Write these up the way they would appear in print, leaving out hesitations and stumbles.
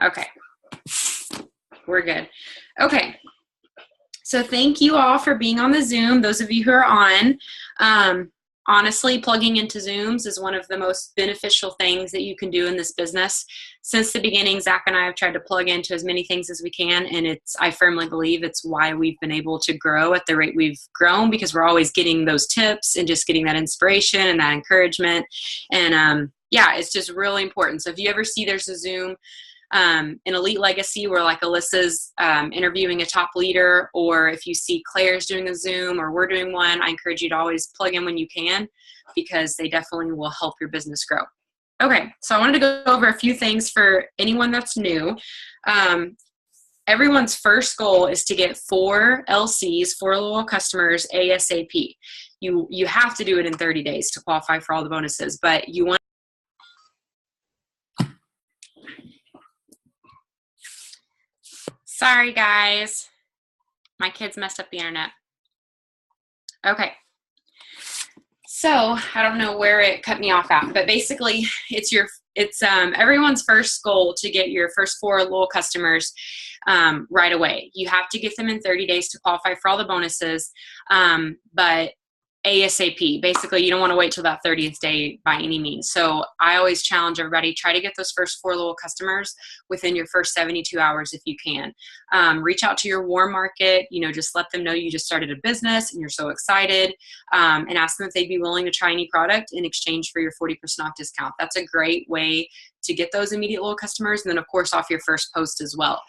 Okay, we're good. Okay, so thank you all for being on the Zoom, those of you who are on. Honestly, plugging into Zooms is one of the most beneficial things that you can do in this business. Since the beginning, Zach and I have tried to plug into as many things as we can, and I firmly believe it's why we've been able to grow at the rate we've grown, because we're always getting those tips and just getting that inspiration and that encouragement. And yeah, it's just really important. So if you ever see there's a Zoom in Elite Legacy where like Alyssa's interviewing a top leader, or if you see Claire's doing a Zoom or we're doing one, I encourage you to always plug in when you can, because they definitely will help your business grow. Okay, so I wanted to go over a few things for anyone that's new. Everyone's first goal is to get 4 LCs, 4 loyal customers ASAP. You have to do it in 30 days to qualify for all the bonuses, but you want. Sorry, guys. My kids messed up the internet. Okay. So I don't know where it cut me off at, but basically it's everyone's first goal to get your first 4 loyal customers right away. You have to get them in 30 days to qualify for all the bonuses, but ASAP. Basically, you don't want to wait till that 30th day by any means. So I always challenge everybody, try to get those first 4 loyal customers within your first 72 hours if you can. Reach out to your warm market, just let them know you just started a business and you're so excited, and ask them if they'd be willing to try any product in exchange for your 40% off discount. That's a great way to get those immediate loyal customers. And then of course off your first post as well.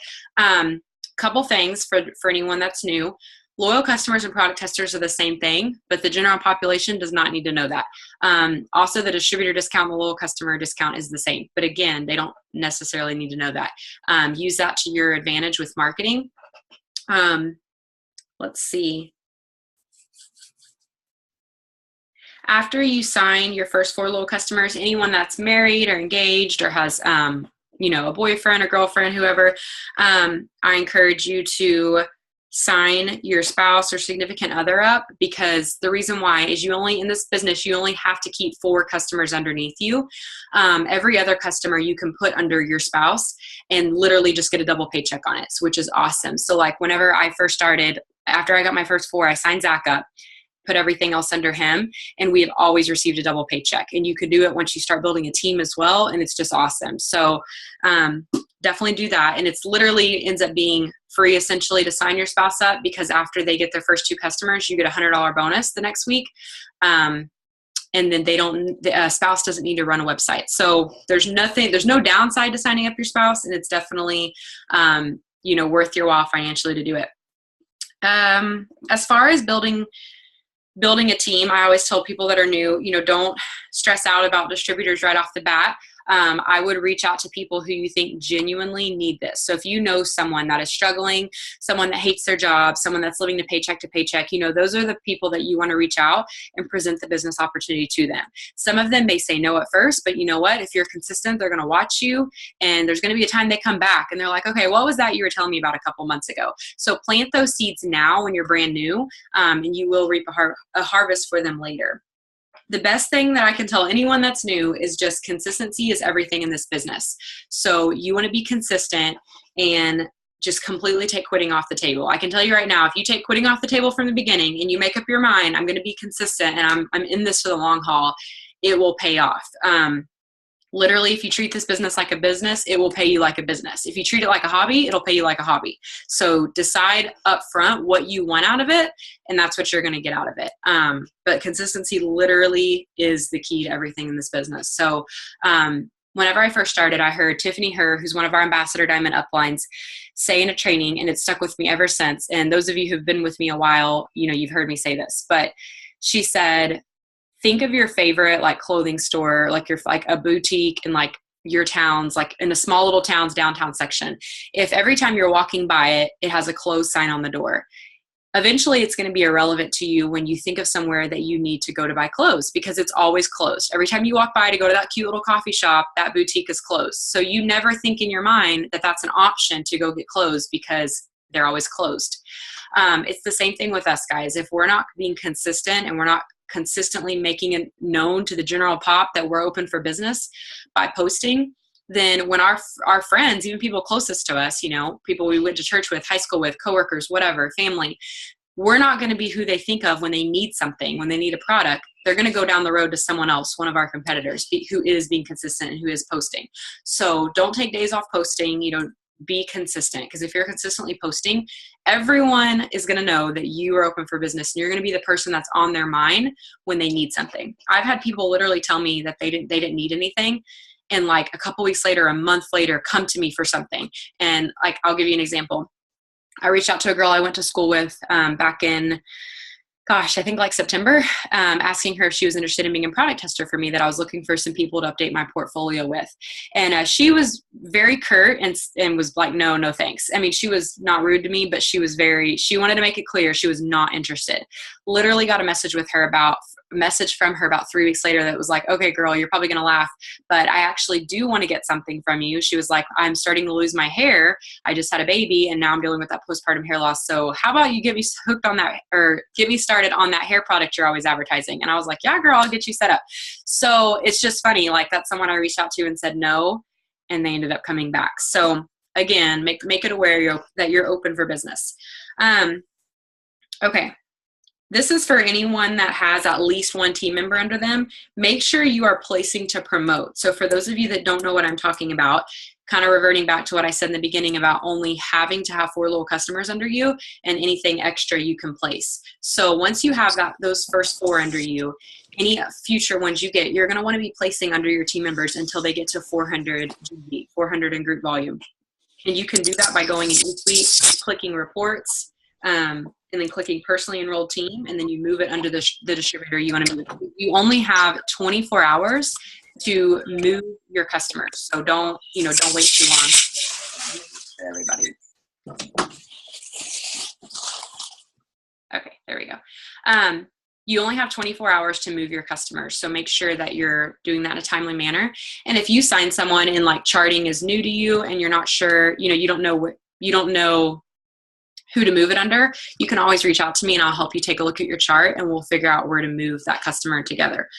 Couple things for anyone that's new. Loyal customers and product testers are the same thing, but the general population does not need to know that. Also, the distributor discount and the loyal customer discount is the same, but again, they don't necessarily need to know that. Use that to your advantage with marketing. Let's see. After you sign your first 4 loyal customers, anyone that's married or engaged or has a boyfriend or girlfriend, whoever, I encourage you to sign your spouse or significant other up, because the reason why is in this business, you only have to keep 4 customers underneath you. Every other customer you can put under your spouse and literally just get a double paycheck on it, which is awesome. So like whenever I first started, after I got my first 4, I signed Zach up, put everything else under him, and we have always received a double paycheck. And you can do it once you start building a team as well, and it's just awesome. So definitely do that. And it's literally ends up being free essentially to sign your spouse up, because after they get their first 2 customers, you get a $100 bonus the next week. And then the spouse doesn't need to run a website. So there's no downside to signing up your spouse, and it's definitely, worth your while financially to do it. As far as building a team, I always tell people that are new, don't stress out about distributors right off the bat. I would reach out to people who you think genuinely need this. So if you know someone that is struggling, someone that hates their job, someone that's living to paycheck, those are the people that you want to reach out and present the business opportunity to them. Some of them may say no at first, but you know what? If you're consistent, they're going to watch you, and there's going to be a time they come back and they're like, okay, what was that you were telling me about a couple months ago? So plant those seeds now when you're brand new, and you will reap a harvest for them later. The best thing that I can tell anyone that's new is just consistency is everything in this business. So you want to be consistent and just completely take quitting off the table. I can tell you right now, if you take quitting off the table from the beginning and you make up your mind, I'm going to be consistent and I'm in this for the long haul, it will pay off. Literally, if you treat this business like a business, it will pay you like a business. If you treat it like a hobby, it'll pay you like a hobby. So decide up front what you want out of it, and that's what you're going to get out of it. But consistency literally is the key to everything in this business. So whenever I first started, I heard Tiffany Herr, who's one of our Ambassador Diamond uplines, say in a training, and it's stuck with me ever since. And those of you who've been with me a while, you've heard me say this, but she said, think of your favorite clothing store, like a boutique in your towns, in a small little town's downtown section. If every time you're walking by it, it has a closed sign on the door, eventually it's going to be irrelevant to you when you think of somewhere that you need to go to buy clothes, because it's always closed. Every time you walk by to go to that cute little coffee shop, that boutique is closed. So you never think in your mind that that's an option to go get clothes, because they're always closed. It's the same thing with us, guys. If we're not being consistent and we're not consistently making it known to the general pop that we're open for business by posting, then when our friends, even people closest to us, you know, people we went to church with, high school with, coworkers, whatever, family, we're not going to be who they think of when they need something, when they need a product. They're going to go down the road to someone else, one of our competitors, who is being consistent and who is posting. So don't take days off posting. You know, be consistent, because if you're consistently posting, everyone is going to know that you are open for business, and you're going to be the person that's on their mind when they need something. I've had people literally tell me that they didn't need anything, and like a couple weeks later, a month later, come to me for something. And like, I'll give you an example. I reached out to a girl I went to school with back in, I think like September, asking her if she was interested in being a product tester for me, that I was looking for some people to update my portfolio with. And she was very curt and was like, no, thanks. I mean, she was not rude to me, but she wanted to make it clear she was not interested. Literally got a message from her about 3 weeks later that was like, okay, girl, you're probably going to laugh, but I actually do want to get something from you. She was like, I'm starting to lose my hair. I just had a baby and now I'm dealing with that postpartum hair loss. So how about you get me hooked on that, or get me started on that hair product you're always advertising? And I was like, yeah, girl, I'll get you set up. So it's just funny. Like, that's someone I reached out to and said no, and they ended up coming back. So again, make it aware that you're open for business. Okay. This is for anyone that has at least one team member under them. Make sure you are placing to promote. So for those of you that don't know what I'm talking about, kind of reverting back to what I said in the beginning about only having to have 4 little customers under you, and anything extra you can place. So once you have those first 4 under you, any future ones you get, you're going to want to be placing under your team members until they get to 400 GB, 400 in group volume. And you can do that by going in each week, clicking reports, and then clicking personally enrolled team, and then you move it under the distributor you want to move. You only have 24 hours to move your customers. So don't wait too long for everybody. Okay, there we go. You only have 24 hours to move your customers. So make sure that you're doing that in a timely manner. And if you sign someone and like charting is new to you and you're not sure, you don't know who to move it under, you can always reach out to me and I'll help you take a look at your chart and we'll figure out where to move that customer together.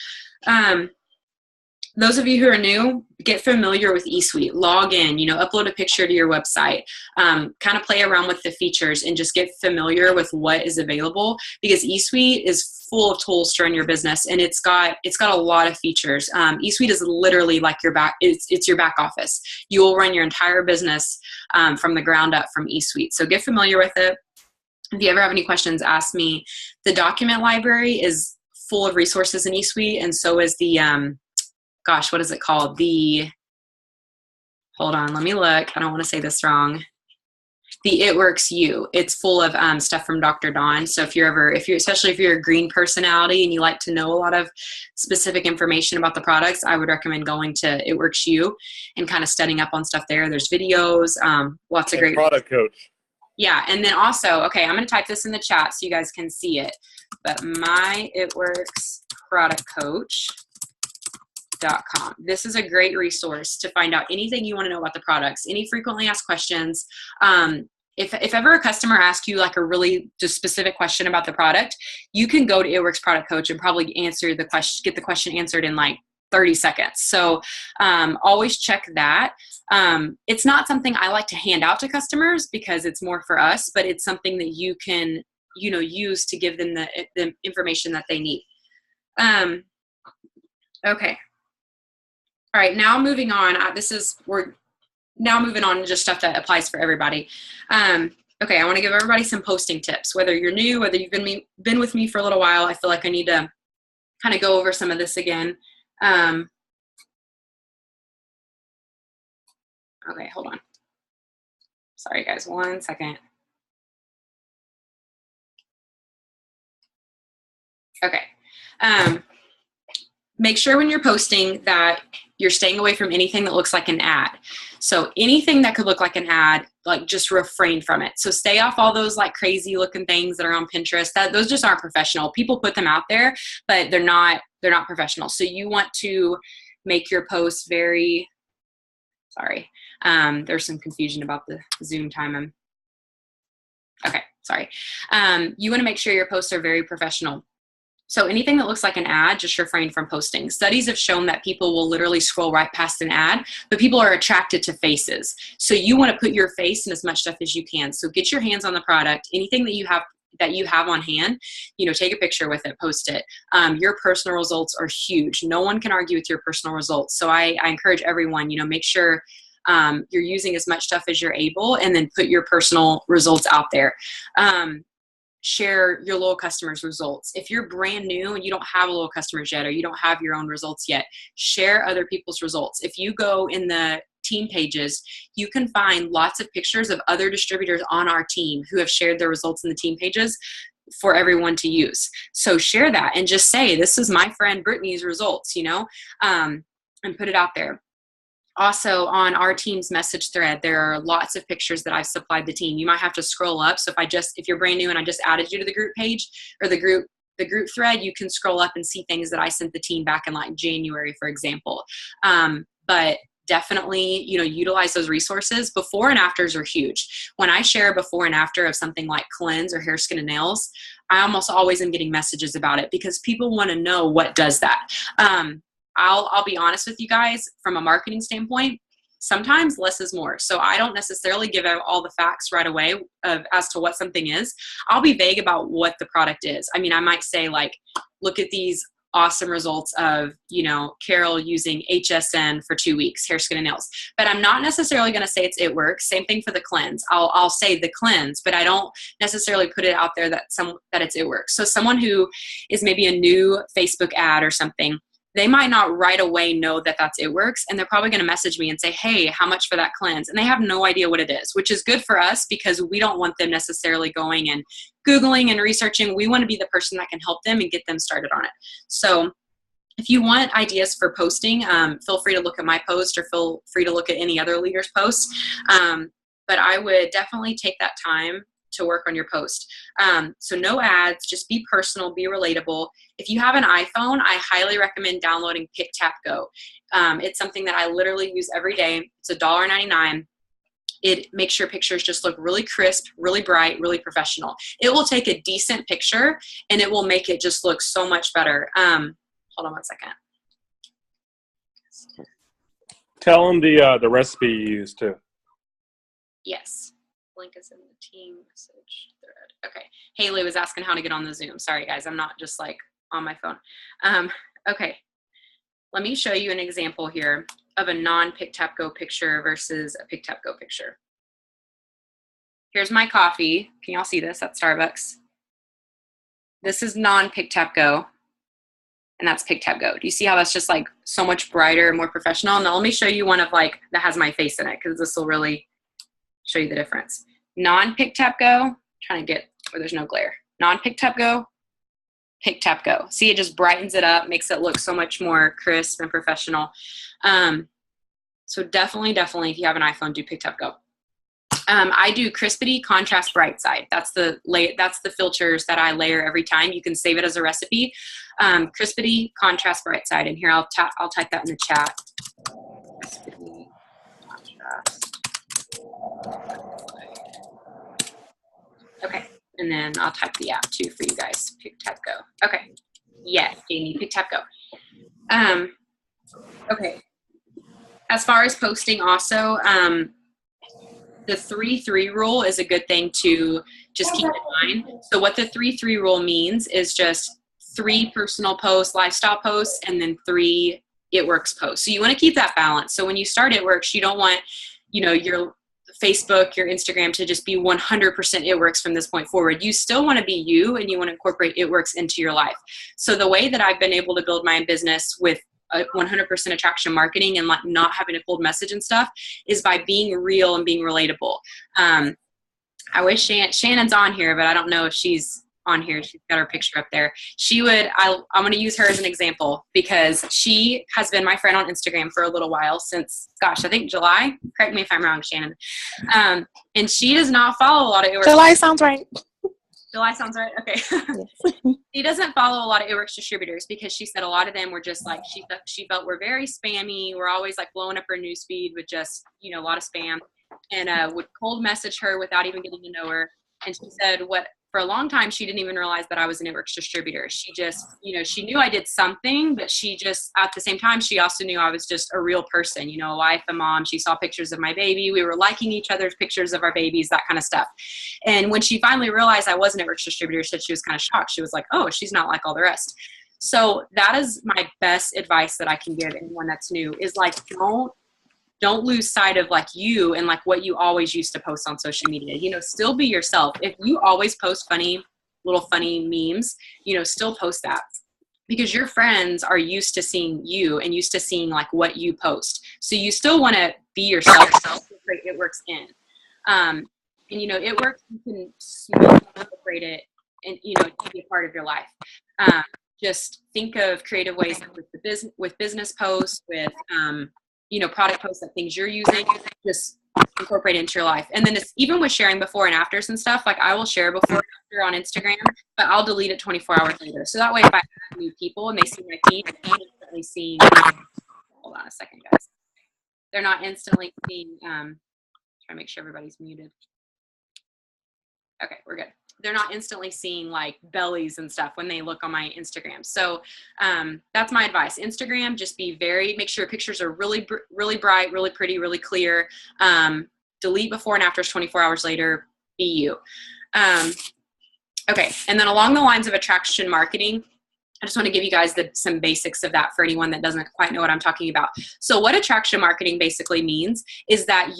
Those of you who are new, get familiar with eSuite. Log in, upload a picture to your website, kind of play around with the features and just get familiar with what is available, because eSuite is full of tools to run your business, and it's got a lot of features. eSuite is literally like it's your back office. You will run your entire business from the ground up from eSuite. So get familiar with it. If you ever have any questions, ask me. The document library is full of resources in eSuite, and so is the what is it called? Hold on, let me look. I don't want to say this wrong. The It Works You. It's full of stuff from Dr. Dawn. So especially if you're a green personality and you like to know a lot of specific information about the products, I would recommend going to It Works You and kind of studying up on stuff there. There's videos, lots of great product coach. Yeah, and then also, okay, I'm going to type this in the chat so you guys can see it. But my It Works product coach. This is a great resource to find out anything you want to know about the products, any frequently asked questions. If ever a customer asks you like a really just specific question about the product, you can go to It Works Product Coach and probably get the question answered in like 30 seconds. So always check that. It's not something I like to hand out to customers because it's more for us, but it's something that you can use to give them the information that they need. Okay. All right, now moving on. We're now moving on to just stuff that applies for everybody. Okay, I want to give everybody some posting tips. Whether you're new, whether you've been with me for a little while, I feel like I need to kind of go over some of this again. Okay, hold on. Sorry, guys, 1 second. Okay. Make sure when you're posting that you're staying away from anything that looks like an ad. So anything that could look like an ad, like just refrain from it. So stay off all those like crazy looking things that are on Pinterest. Those just aren't professional. People put them out there, but they're not professional. So you want to make your posts very, sorry. There's some confusion about the Zoom time. Okay, sorry. You want to make sure your posts are very professional. So anything that looks like an ad, just refrain from posting. Studies have shown that people will literally scroll right past an ad, but people are attracted to faces. So you want to put your face in as much stuff as you can. So get your hands on the product. Anything that you have on hand, take a picture with it, post it. Your personal results are huge. No one can argue with your personal results. So I encourage everyone, make sure you're using as much stuff as you're able, and then put your personal results out there. Share your loyal customers' results. If you're brand new and you don't have loyal customers yet, or you don't have your own results yet, share other people's results. If you go in the team pages, you can find lots of pictures of other distributors on our team who have shared their results in the team pages for everyone to use. So share that and just say, this is my friend Brittany's results, and put it out there. Also, on our team's message thread, there are lots of pictures that I've supplied the team. You might have to scroll up. So if you're brand new and I just added you to the group page or the group thread, you can scroll up and see things that I sent the team back in like January, for example. But definitely, utilize those resources. Before and afters are huge. When I share a before and after of something like cleanse or hair, skin, and nails, I almost always am getting messages about it because people want to know what does that. I'll be honest with you guys, from a marketing standpoint, sometimes less is more. So I don't necessarily give out all the facts right away as to what something is. I'll be vague about what the product is. I mean, I might say like, look at these awesome results of, Carol using HSN for 2 weeks, hair, skin, and nails. But I'm not necessarily going to say it works. Same thing for the cleanse. I'll say the cleanse, but I don't necessarily put it out there that it works. So someone who is maybe a new Facebook ad or something, they might not right away know that that's it works, and they're probably going to message me and say, hey, how much for that cleanse? And they have no idea what it is, which is good for us because we don't want them necessarily going and Googling and researching. We want to be the person that can help them and get them started on it. So if you want ideas for posting, feel free to look at my post or feel free to look at any other leader's posts. But I would definitely take that time to work on your post. So no ads, just be personal, be relatable. If you have an iPhone, I highly recommend downloading Pick Tap Go. It's something that I literally use every day. It's $1.99. It makes your pictures just look really crisp, really bright, really professional. It will take a decent picture and it will make it just look so much better. Hold on one second. Tell them the recipe you used too. Yes. Link is in the team message thread. Okay. Haley was asking how to get on the Zoom. Sorry, guys. I'm not just like on my phone. Okay. Let me show you an example here of a non-Pick Tap Go picture versus a Pick Tap Go picture. Here's my coffee. Can y'all see this at Starbucks? This is non-Pick Tap Go, and that's Pick Tap Go. Do you see how that's just like so much brighter and more professional? Now let me show you one of like that has my face in it because this will really show you the difference. Non-Pick Tap Go, trying to get where there's no glare. Non-Pick Tap Go, Pick Tap Go. See, it just brightens it up, makes it look so much more crisp and professional. So definitely, if you have an iPhone, do Pick Tap Go. I do Crispity, Contrast, Bright Side. That's the filters that I layer every time. You can save it as a recipe. Crispity, Contrast, Bright Side. And here I'll type that in the chat. Crispity, Contrast. Okay, and then I'll type the app too for you guys. Pick Tap Go. Okay, yeah, Jamie, Pick Tap Go. Okay, as far as posting also, the 3-3 rule is a good thing to just keep in mind. So what the 3-3 rule means is just 3 personal posts, lifestyle posts, and then 3 It Works posts. So you want to keep that balance. So when you start It Works, you don't want, your Facebook, your Instagram to just be 100% It Works from this point forward. You still want to be you, and you want to incorporate It Works into your life. So the way that I've been able to build my business with 100% attraction marketing and like not having a cold message and stuff is by being real and being relatable. I wish Shannon's on here, but I don't know if she's on here. She's got her picture up there. I'm going to use her as an example because she has been my friend on Instagram for a little while since, I think July. Correct me if I'm wrong, Shannon. And she does not follow a lot of It Works. July sounds right. July sounds right. Okay. Yes. She doesn't follow a lot of It Works distributors because she said a lot of them were just like, she felt were very spammy. We're always like blowing up her newsfeed with just, a lot of spam, and would cold message her without even getting to know her. And she said for a long time, she didn't even realize that I was a networks distributor. She just, she knew I did something, but she just, at the same time, she also knew I was just a real person, a wife, a mom. She saw pictures of my baby. We were liking each other's pictures of our babies, that kind of stuff. And when she finally realized I was a networks distributor, she was kind of shocked. She was like, oh, she's not like all the rest. So that is my best advice that I can give anyone that's new is like, don't lose sight of like you and like what you always used to post on social media. Still be yourself. If you always post little funny memes, still post that, because your friends are used to seeing you and used to seeing like what you post. So you still want to be yourself. It works in. And it works. You can incorporate it and to be a part of your life. Just think of creative ways with business posts, with product posts, like things you're using, just incorporate it into your life. And then it's even with sharing before and afters and stuff, like I will share before and after on Instagram, but I'll delete it 24 hours later. So that way, if I have new people and they see my feed, they're instantly seeing, hold on a second, guys. They're not instantly seeing, try to make sure everybody's muted. Okay, we're good. They're not instantly seeing like bellies and stuff when they look on my Instagram. So that's my advice. Instagram, just make sure your pictures are really, really bright, really pretty, really clear. Delete before and after 24 hours later, be you. Okay, and then along the lines of attraction marketing, I just want to give you guys some basics of that for anyone that doesn't quite know what I'm talking about. So what attraction marketing basically means is that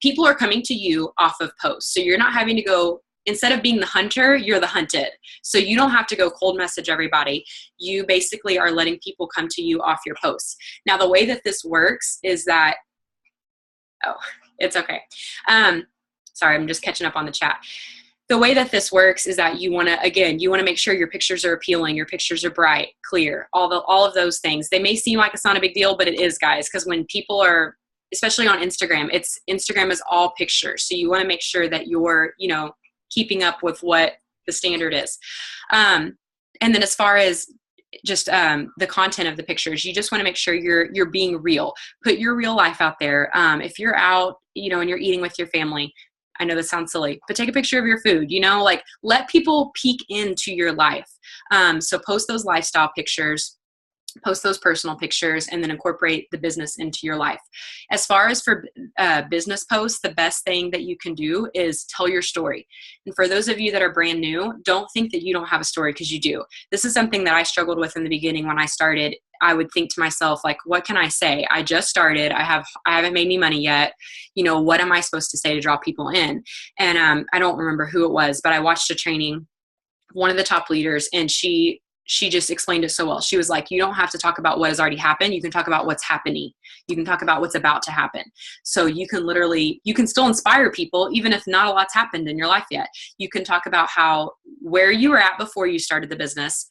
people are coming to you off of posts. So you're not having to go, instead of being the hunter, you're the hunted. So you don't have to go cold message everybody. You basically are letting people come to you off your posts. Now, the way that this works is that, it's okay. Sorry, I'm just catching up on the chat. The way that this works is that you want to make sure your pictures are appealing, your pictures are bright, clear, all of those things. They may seem like it's not a big deal, but it is, guys, because when people are, especially on Instagram, Instagram is all pictures. So you want to make sure that you're, keeping up with what the standard is. And then as far as just the content of the pictures, you just want to make sure you're being real. Put your real life out there. If you're out, and you're eating with your family, I know this sounds silly, but take a picture of your food, like let people peek into your life. So post those lifestyle pictures, post those personal pictures, and then incorporate the business into your life. As far as for business posts, the best thing that you can do is tell your story. And for those of you that are brand new, don't think that you don't have a story, because you do. This is something that I struggled with in the beginning when I started. I would think to myself, like, what can I say? I just started. I haven't made any money yet. What am I supposed to say to draw people in? And I don't remember who it was, but I watched a training, one of the top leaders, and she just explained it so well. She was like, you don't have to talk about what has already happened. You can talk about what's happening. You can talk about what's about to happen. So you can still inspire people, even if not a lot's happened in your life yet. You can talk about where you were at before you started the business,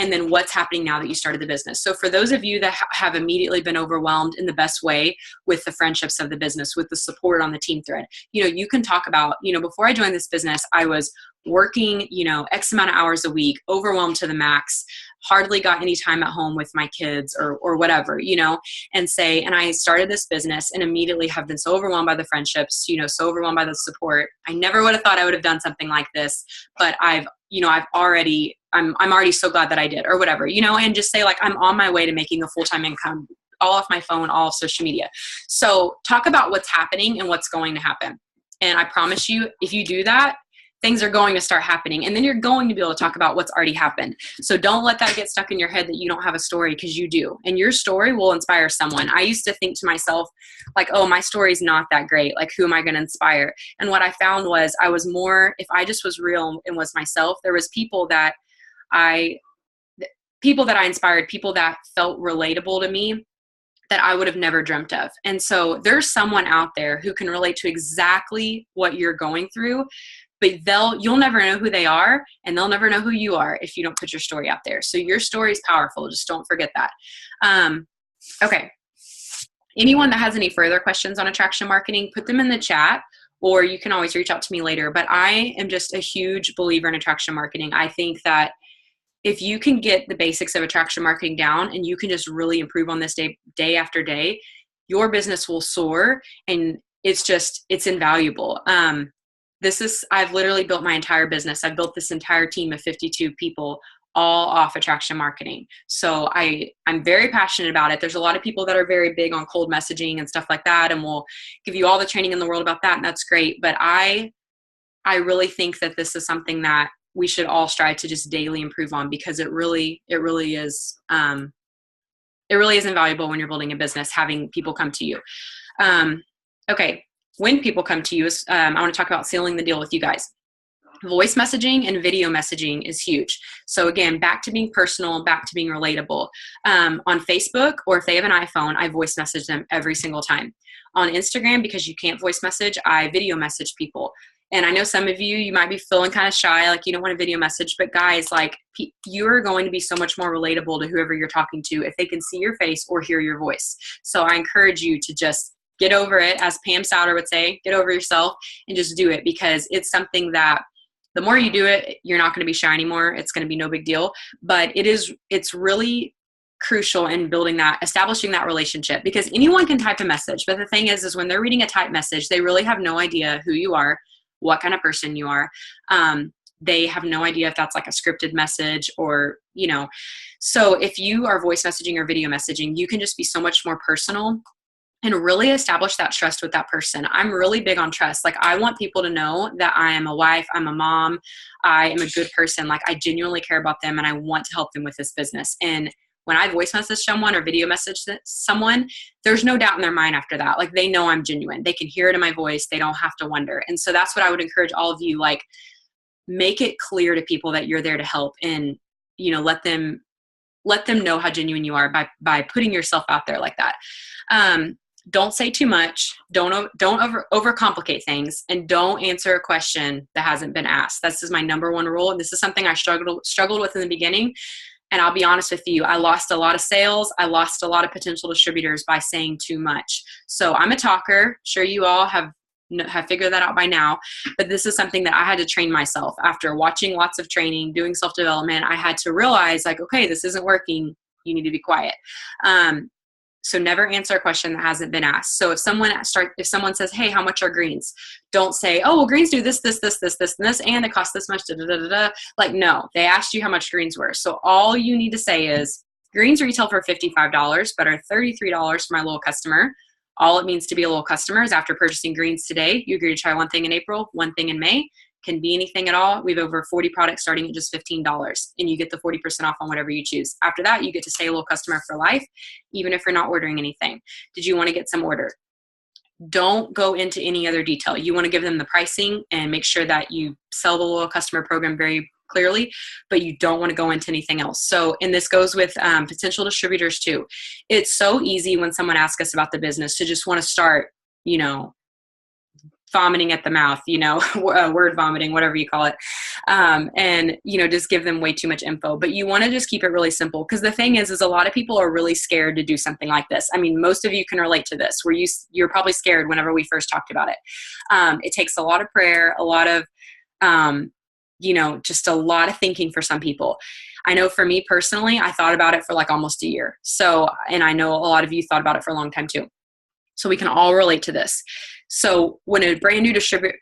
and then what's happening now that you started the business. So for those of you that have immediately been overwhelmed in the best way with the friendships of the business, with the support on the team thread, you can talk about, before I joined this business, I was working, X amount of hours a week, overwhelmed to the max, hardly got any time at home with my kids or whatever, and I started this business and immediately have been so overwhelmed by the friendships, so overwhelmed by the support. I never would have thought I would have done something like this, but I'm already so glad that I did, or whatever, and just say like, I'm on my way to making a full-time income, all off my phone, all off social media. So talk about what's happening and what's going to happen. And I promise you, if you do that, things are going to start happening, and then you're going to be able to talk about what's already happened. So don't let that get stuck in your head that you don't have a story, because you do, and your story will inspire someone. I used to think to myself like, oh, my story's not that great. Like, who am I going to inspire? And what I found was I was more, if I just was real and was myself, there was people that I inspired, people that felt relatable to me, that I would have never dreamt of. And so there's someone out there who can relate to exactly what you're going through, but you'll never know who they are, and they'll never know who you are if you don't put your story out there. So your story is powerful. Just don't forget that. Okay. Anyone that has any further questions on attraction marketing, put them in the chat, or you can always reach out to me later. But I am just a huge believer in attraction marketing. I think that if you can get the basics of attraction marketing down and you can just really improve on this day after day, your business will soar, and it's invaluable. I've literally built my entire business. I've built this entire team of 52 people all off attraction marketing. So I'm very passionate about it. There's a lot of people that are very big on cold messaging and stuff like that, and will give you all the training in the world about that, and that's great. But I really think that this is something that we should all strive to just daily improve on, because it really is invaluable when you're building a business, having people come to you. Okay. When people come to you, I want to talk about sealing the deal with you guys. Voice messaging and video messaging is huge. So again, back to being personal, back to being relatable. On Facebook, or if they have an iPhone, I voice message them every single time. On Instagram, because you can't voice message, I video message people. And I know some of you might be feeling kind of shy, like you don't want to video message, but guys, like you're going to be so much more relatable to whoever you're talking to if they can see your face or hear your voice. So I encourage you to just get over it, as Pam Souter would say, get over yourself and just do it, because it's something that the more you do it, you're not going to be shy anymore. It's going to be no big deal, but it's really crucial in establishing that relationship, because anyone can type a message. But the thing is when they're reading a typed message, they really have no idea who you are, what kind of person you are. They have no idea if that's like a scripted message or, so if you are voice messaging or video messaging, you can just be so much more personal and really establish that trust with that person. I'm really big on trust. Like I want people to know that I am a wife, I'm a mom, I am a good person. Like I genuinely care about them and I want to help them with this business. And when I voice message someone or video message someone, there's no doubt in their mind after that. Like they know I'm genuine. They can hear it in my voice. They don't have to wonder. And so that's what I would encourage all of you, like make it clear to people that you're there to help, and, let them know how genuine you are by putting yourself out there like that. Don't say too much. Don't overcomplicate things, and don't answer a question that hasn't been asked. This is my number one rule. And this is something I struggled with in the beginning. And I'll be honest with you, I lost a lot of sales. I lost a lot of potential distributors by saying too much. So I'm a talker. Sure, you all have figured that out by now, but this is something that I had to train myself after watching lots of training, doing self-development. I had to realize like, okay, this isn't working. You need to be quiet. So never answer a question that hasn't been asked. So if someone says, hey, how much are greens? Don't say, oh, well, greens do this, this, this, this, this, and this, and it costs this much, da, da, da, da, da. Like, no, they asked you how much greens were. So all you need to say is, greens retail for $55, but are $33 for my little customer. All it means to be a little customer is after purchasing greens today, you agree to try one thing in April, one thing in May. Can be anything at all. We have over 40 products starting at just $15, and you get the 40% off on whatever you choose. After that, you get to stay a little customer for life, even if you're not ordering anything. Did you want to get some order? Don't go into any other detail. You want to give them the pricing and make sure that you sell the loyal customer program very clearly, but you don't want to go into anything else. So, and this goes with potential distributors too. It's so easy when someone asks us about the business to just want to start, vomiting at the mouth, word vomiting, whatever you call it. And, just give them way too much info, but you want to just keep it really simple. Cause the thing is a lot of people are really scared to do something like this. I mean, most of you can relate to this where you're probably scared whenever we first talked about it. It takes a lot of prayer, a lot of, just a lot of thinking for some people. I know for me personally, I thought about it for like almost a year. So, and I know a lot of you thought about it for a long time too. So we can all relate to this. So when a brand new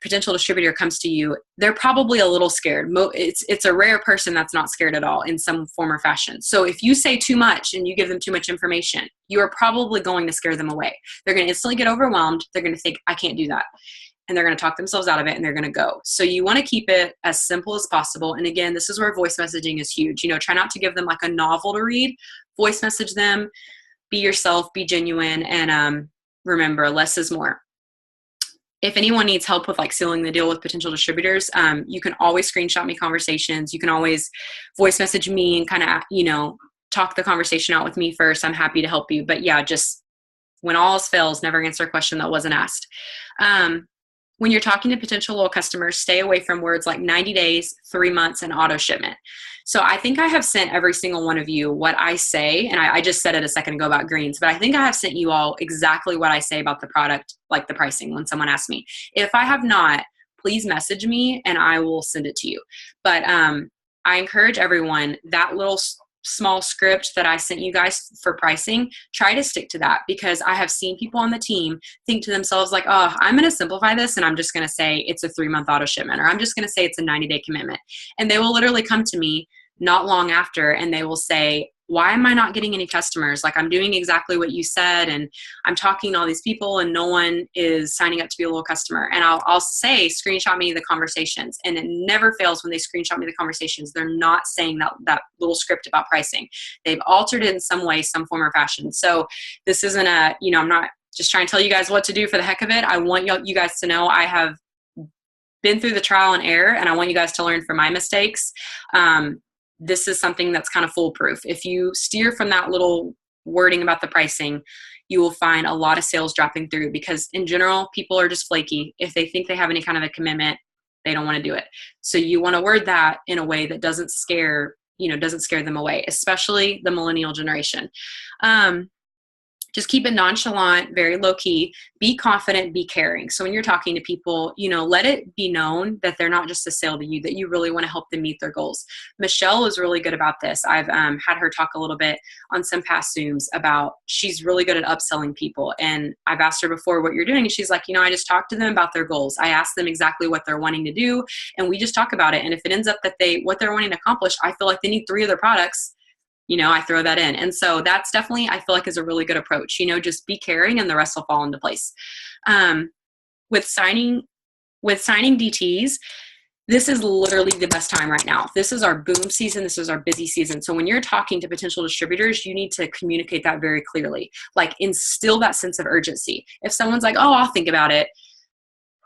potential distributor comes to you, they're probably a little scared. It's a rare person that's not scared at all in some form or fashion. So if you say too much and you give them too much information, you are probably going to scare them away. They're going to instantly get overwhelmed. They're going to think, I can't do that. And they're going to talk themselves out of it and they're going to go. So you want to keep it as simple as possible. And again, this is where voice messaging is huge. Try not to give them like a novel to read. Voice message them, be yourself, be genuine, and remember, less is more. If anyone needs help with like sealing the deal with potential distributors, you can always screenshot me conversations. You can always voice message me and kind of, talk the conversation out with me first. I'm happy to help you. But yeah, just when all else fails, never answer a question that wasn't asked. When you're talking to potential loyal customers, stay away from words like 90 days, 3 months, and auto shipment. So I think I have sent every single one of you what I say, and I just said it a second ago about greens, but I think I have sent you all exactly what I say about the product, like the pricing when someone asks me. If I have not, please message me and I will send it to you. But I encourage everyone, that little small script that I sent you guys for pricing, try to stick to that, because I have seen people on the team think to themselves like, oh, I'm going to simplify this and I'm just going to say it's a 3-month auto shipment, or I'm just going to say it's a 90-day commitment. And they will literally come to me not long after and they will say, why am I not getting any customers? Like, I'm doing exactly what you said, and I'm talking to all these people and no one is signing up to be a little customer. And I'll say, screenshot me the conversations. And it never fails when they screenshot me the conversations. They're not saying that little script about pricing. They've altered it in some way, some form or fashion. So this isn't I'm not just trying to tell you guys what to do for the heck of it. I want you guys to know I have been through the trial and error, and I want you guys to learn from my mistakes. This is something that's kind of foolproof. If you steer from that little wording about the pricing, you will find a lot of sales dropping through, because in general, people are just flaky. If they think they have any kind of a commitment, they don't want to do it. So you want to word that in a way that doesn't scare them away, especially the millennial generation. Just keep it nonchalant, very low key, be confident, be caring. So when you're talking to people, let it be known that they're not just a sale to you, that you really want to help them meet their goals. Michelle is really good about this. I've had her talk a little bit on some past Zooms about, she's really good at upselling people. And I've asked her before what you're doing. And she's like, I just talk to them about their goals. I ask them exactly what they're wanting to do. And we just talk about it. And if it ends up that what they're wanting to accomplish, I feel like they need 3 other products, I throw that in. And so that's definitely, I feel like, is a really good approach. Just be caring and the rest will fall into place. With signing DTs, this is literally the best time right now. This is our boom season. This is our busy season. So when you're talking to potential distributors, you need to communicate that very clearly, like instill that sense of urgency. If someone's like, oh, I'll think about it.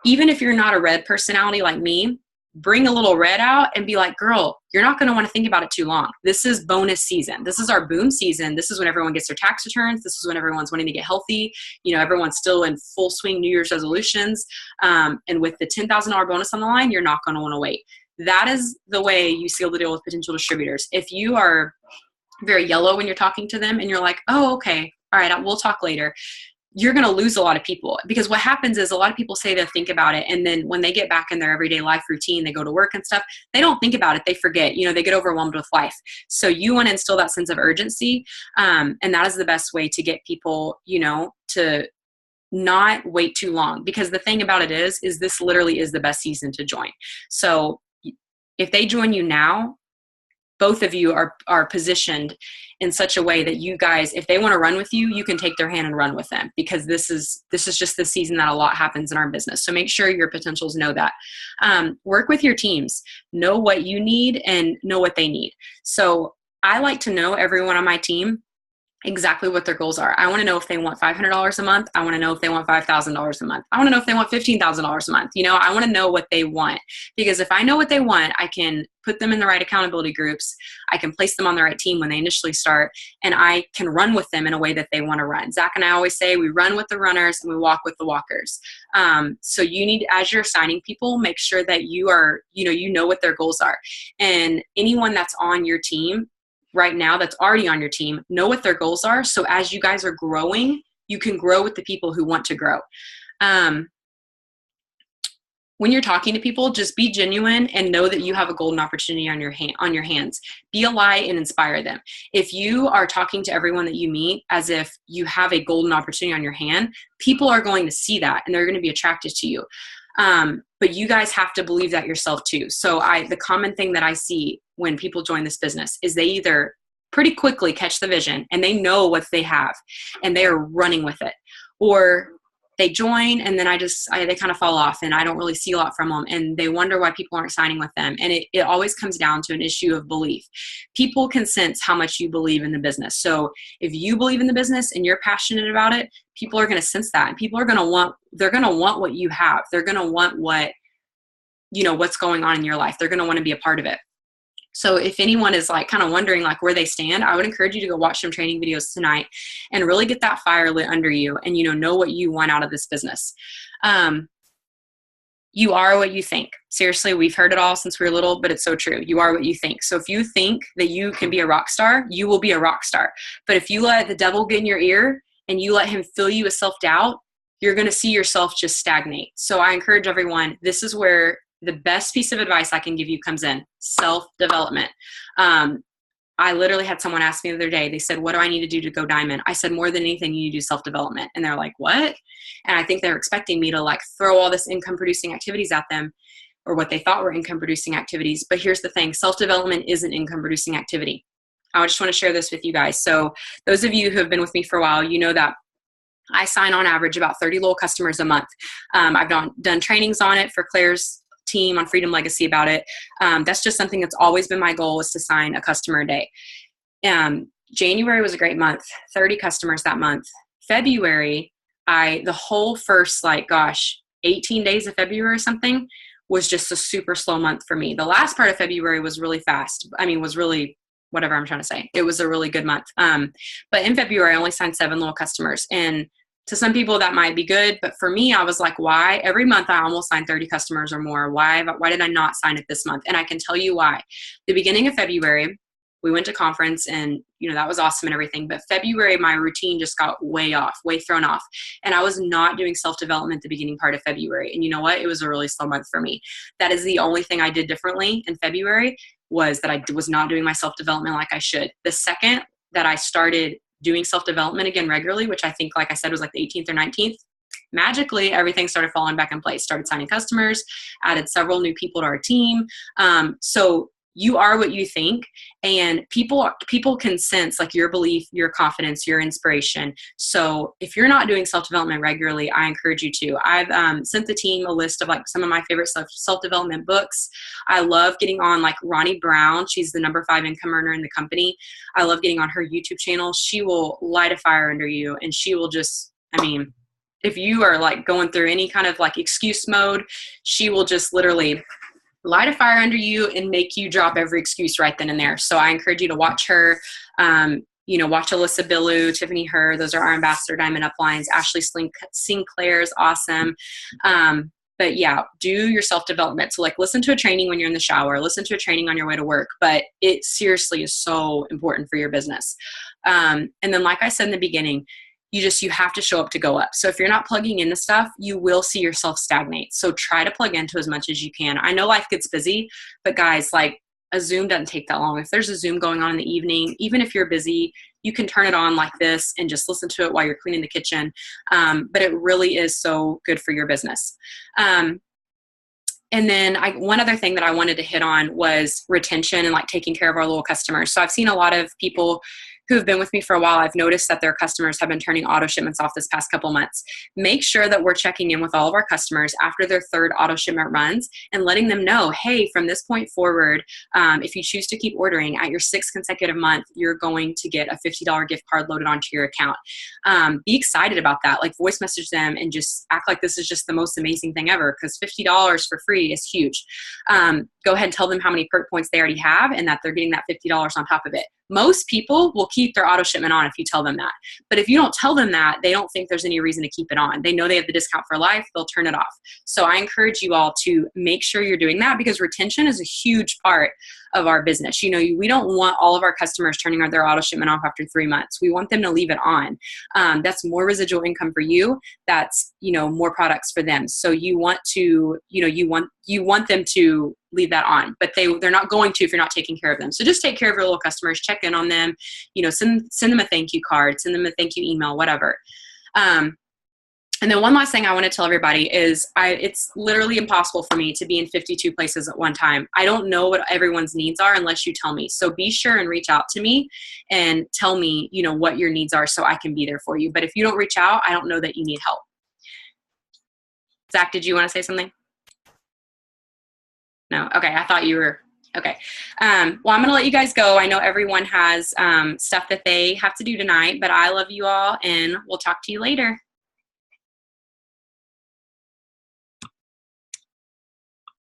Even if you're not a red personality like me, bring a little red out and be like, girl, you're not going to want to think about it too long. This is bonus season. This is our boom season. This is when everyone gets their tax returns. This is when everyone's wanting to get healthy. Everyone's still in full swing New Year's resolutions. And with the $10,000 bonus on the line, you're not going to want to wait. That is the way you seal the deal with potential distributors. If you are very yellow when you're talking to them and you're like, oh, okay, all right, we'll talk later, you're going to lose a lot of people, because what happens is a lot of people say they'll think about it. And then when they get back in their everyday life routine, they go to work and stuff, they don't think about it. They forget, they get overwhelmed with life. So you want to instill that sense of urgency. And that is the best way to get people, to not wait too long, because the thing about it is this literally is the best season to join. So if they join you now, both of you are positioned in such a way that you guys, if they want to run with you, you can take their hand and run with them, because this is just the season that a lot happens in our business. So make sure your potentials know that. Work with your teams, know what you need and know what they need. So I like to know everyone on my team exactly what their goals are. I want to know if they want $500 a month. I want to know if they want $5,000 a month. I want to know if they want $15,000 a month. I want to know what they want, because if I know what they want, I can put them in the right accountability groups. I can place them on the right team when they initially start, and I can run with them in a way that they want to run. Zach and I always say we run with the runners and we walk with the walkers. So you need, as you're signing people, make sure that you are, you know what their goals are. And anyone that's on your team right now, that's already on your team, know what their goals are. So as you guys are growing, you can grow with the people who want to grow. When you're talking to people, just be genuine and know that you have a golden opportunity on your hands. Be a light and inspire them. If you are talking to everyone that you meet as if you have a golden opportunity on your hand, people are going to see that and they're going to be attracted to you. But you guys have to believe that yourself too. So the common thing that I see when people join this business is they either pretty quickly catch the vision and they know what they have and they are running with it, or they join and then they kind of fall off and I don't really see a lot from them and they wonder why people aren't signing with them. And it always comes down to an issue of belief. People can sense how much you believe in the business. So if you believe in the business and you're passionate about it, people are going to sense that, and people are going to want what you have. They're going to want what's going on in your life. They're going to want to be a part of it. So if anyone is like kind of wondering like where they stand, I would encourage you to go watch some training videos tonight and really get that fire lit under you and, know what you want out of this business. You are what you think. Seriously, we've heard it all since we were little, but it's so true. You are what you think. So if you think that you can be a rock star, you will be a rock star. But if you let the devil get in your ear and you let him fill you with self-doubt, you're going to see yourself just stagnate. So I encourage everyone, this is where the best piece of advice I can give you comes in: self-development. I literally had someone ask me the other day, they said, what do I need to do to go diamond? I said, more than anything, you need to do self-development. And they're like, what? And I think they're expecting me to like throw all this income producing activities at them, or what they thought were income producing activities. But here's the thing, self-development is an income producing activity. I just want to share this with you guys. So those of you who have been with me for a while, you know that I sign on average about 30 loyal customers a month. I've done trainings on it for Claire's team on Freedom Legacy about it. That's just something that's always been my goal, is to sign a customer a day. January was a great month, 30 customers that month. February, the whole first 18 days of February or something was just a super slow month for me. The last part of February was really fast. Was really, whatever I'm trying to say. It was a really good month. But in February, I only signed 7 loyal customers. And to some people that might be good, but for me, I was like, why? Every month I almost sign 30 customers or more. Why did I not sign it this month? And I can tell you why. The beginning of February, we went to conference, and that was awesome and everything. But February, my routine just got way thrown off. And I was not doing self-development the beginning part of February. And you know what? It was a really slow month for me. That is the only thing I did differently in February, was that I was not doing my self-development like I should. The second that I started doing self-development again regularly, which I think, like I said, was like the 18th or 19th, magically everything started falling back in place. Started signing customers, added several new people to our team. So you are what you think, and people can sense your belief, your confidence, your inspiration. So if you're not doing self-development regularly, I encourage you to. I've sent the team a list of some of my favorite self-development books. I love getting on Ronnie Brown. She's the number 5 income earner in the company. I love getting on her YouTube channel. She will light a fire under you, and she will just, if you are going through any kind of excuse mode, she will just literally light a fire under you and make you drop every excuse right then and there. So I encourage you to watch her. Watch Alyssa Billu, Tiffany Herr. Those are our ambassador diamond uplines. Ashley Sinclair is awesome. But yeah, do your self-development. So listen to a training when you're in the shower, listen to a training on your way to work, but it seriously is so important for your business. And then, like I said in the beginning, you have to show up to go up. So if you're not plugging into stuff, you will see yourself stagnate. So try to plug into as much as you can. I know life gets busy, but guys, a Zoom doesn't take that long. If there's a Zoom going on in the evening, even if you're busy, you can turn it on like this and just listen to it while you're cleaning the kitchen. But it really is so good for your business. And then one other thing that I wanted to hit on was retention and taking care of our loyal customers. So I've seen a lot of people who have been with me for a while. I've noticed that their customers have been turning auto shipments off this past couple months. Make sure that we're checking in with all of our customers after their 3rd auto shipment runs and letting them know, hey, from this point forward, if you choose to keep ordering at your 6th consecutive month, you're going to get a $50 gift card loaded onto your account. Be excited about that. Voice message them and just act like this is just the most amazing thing ever, because $50 for free is huge. Go ahead and tell them how many perk points they already have and that they're getting that $50 on top of it. Most people will keep their auto shipment on if you tell them that. But if you don't tell them that, they don't think there's any reason to keep it on. They know they have the discount for life, they'll turn it off. So I encourage you all to make sure you're doing that, because retention is a huge part of our business. We don't want all of our customers turning their auto shipment off after 3 months. We want them to leave it on. That's more residual income for you. That's, more products for them. So you want to, you want them to leave that on, but they're not going to if you're not taking care of them. So just take care of your little customers, check in on them, send them a thank you card, send them a thank you email, whatever. And then one last thing I want to tell everybody is it's literally impossible for me to be in 52 places at one time. I don't know what everyone's needs are unless you tell me. So be sure and reach out to me and tell me, what your needs are so I can be there for you. But if you don't reach out, I don't know that you need help. Zach, did you want to say something? No? Okay, I thought you were. Okay. Well, I'm going to let you guys go. I know everyone has stuff that they have to do tonight, but I love you all, and we'll talk to you later.